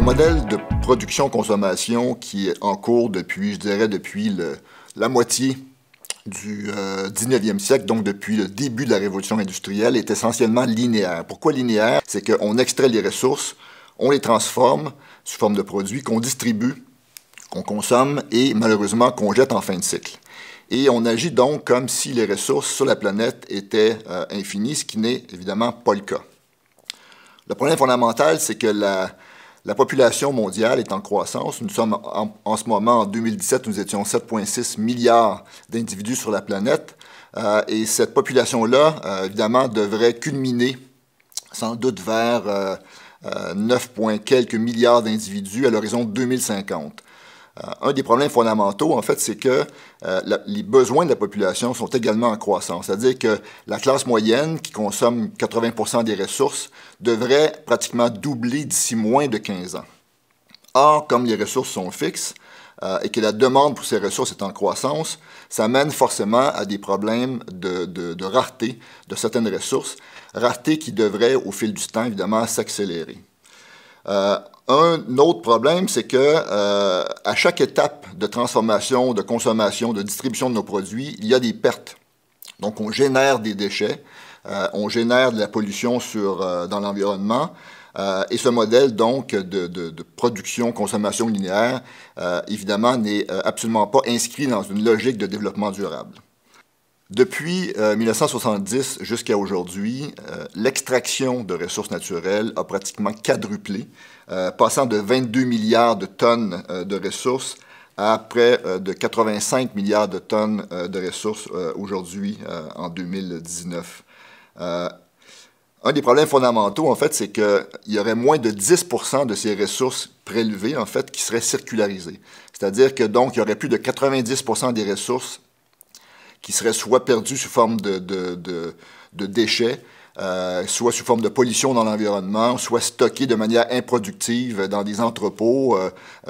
modèle de production-consommation qui est en cours depuis, je dirais, depuis la moitié du 19e siècle, donc depuis le début de la révolution industrielle, est essentiellement linéaire. Pourquoi linéaire? C'est qu'on extrait les ressources, on les transforme sous forme de produits qu'on distribue, qu'on consomme et malheureusement qu'on jette en fin de cycle. Et on agit donc comme si les ressources sur la planète étaient infinies, ce qui n'est évidemment pas le cas. Le problème fondamental, c'est que la population mondiale est en croissance. Nous sommes en ce moment, en 2017, nous étions 7,6 milliards d'individus sur la planète. Et cette population-là, évidemment, devrait culminer sans doute vers 9 quelques milliards d'individus à l'horizon 2050. Un des problèmes fondamentaux, en fait, c'est que les besoins de la population sont également en croissance. C'est-à-dire que la classe moyenne, qui consomme 80% des ressources, devrait pratiquement doubler d'ici moins de 15 ans. Or, comme les ressources sont fixes et que la demande pour ces ressources est en croissance, ça mène forcément à des problèmes de rareté de certaines ressources, rareté qui devrait, au fil du temps, évidemment, s'accélérer. Un autre problème, c'est que à chaque étape de transformation, de consommation, de distribution de nos produits, il y a des pertes. Donc, on génère des déchets, on génère de la pollution dans l'environnement, et ce modèle, donc, de production, consommation linéaire, évidemment, n'est absolument pas inscrit dans une logique de développement durable. Depuis 1970 jusqu'à aujourd'hui, l'extraction de ressources naturelles a pratiquement quadruplé, passant de 22 milliards de tonnes de ressources à près de 85 milliards de tonnes de ressources aujourd'hui, en 2019. Un des problèmes fondamentaux, en fait, c'est qu'il y aurait moins de 10% de ces ressources prélevées, en fait, qui seraient circularisées. C'est-à-dire que, donc, il y aurait plus de 90% des ressources qui seraient soit perdues sous forme de déchets, soit sous forme de pollution dans l'environnement, soit stockées de manière improductive dans des entrepôts,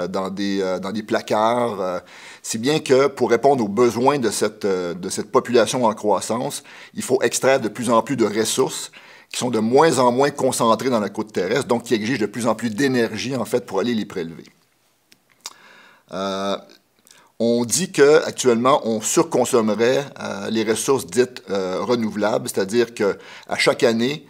dans des placards. Si bien que pour répondre aux besoins de cette population en croissance, il faut extraire de plus en plus de ressources qui sont de moins en moins concentrées dans la croûte terrestre, donc qui exigent de plus en plus d'énergie, en fait, pour aller les prélever. On dit qu'actuellement, on surconsommerait les ressources dites renouvelables, c'est-à-dire qu'à chaque année,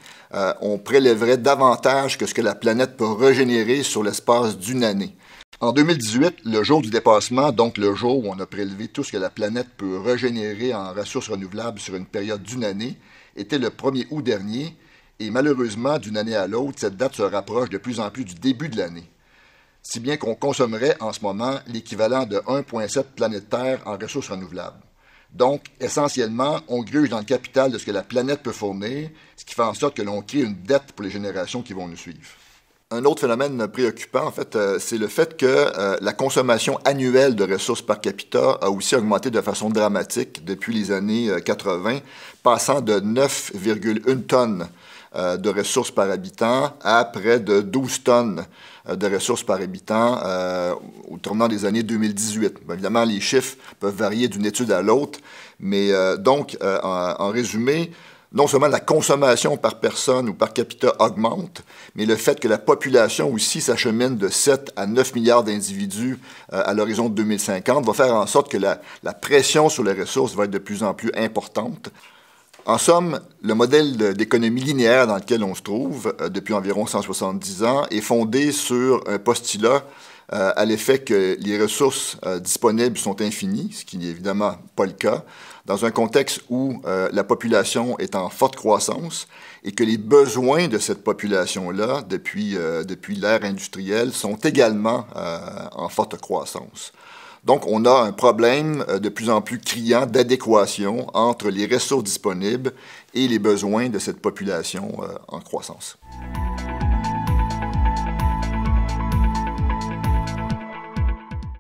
on prélèverait davantage que ce que la planète peut régénérer sur l'espace d'une année. En 2018, le jour du dépassement, donc le jour où on a prélevé tout ce que la planète peut régénérer en ressources renouvelables sur une période d'une année, était le 1er août dernier, et malheureusement, d'une année à l'autre, cette date se rapproche de plus en plus du début de l'année. Si bien qu'on consommerait en ce moment l'équivalent de 1,7 planète Terre en ressources renouvelables. Donc, essentiellement, on gruge dans le capital de ce que la planète peut fournir, ce qui fait en sorte que l'on crée une dette pour les générations qui vont nous suivre. Un autre phénomène préoccupant, en fait, c'est le fait que la consommation annuelle de ressources par capita a aussi augmenté de façon dramatique depuis les années 80, passant de 9,1 tonnes de ressources par habitant à près de 12 tonnes de ressources par habitant au tournant des années 2018. Bien, évidemment, les chiffres peuvent varier d'une étude à l'autre, mais en résumé, non seulement la consommation par personne ou par capita augmente, mais le fait que la population aussi s'achemine de 7 à 9 milliards d'individus à l'horizon de 2050 va faire en sorte que la pression sur les ressources va être de plus en plus importante. En somme, le modèle d'économie linéaire dans lequel on se trouve depuis environ 170 ans est fondé sur un postulat à l'effet que les ressources disponibles sont infinies, ce qui n'est évidemment pas le cas, dans un contexte où la population est en forte croissance et que les besoins de cette population-là, depuis l'ère industrielle, sont également en forte croissance. Donc, on a un problème de plus en plus criant d'adéquation entre les ressources disponibles et les besoins de cette population en croissance.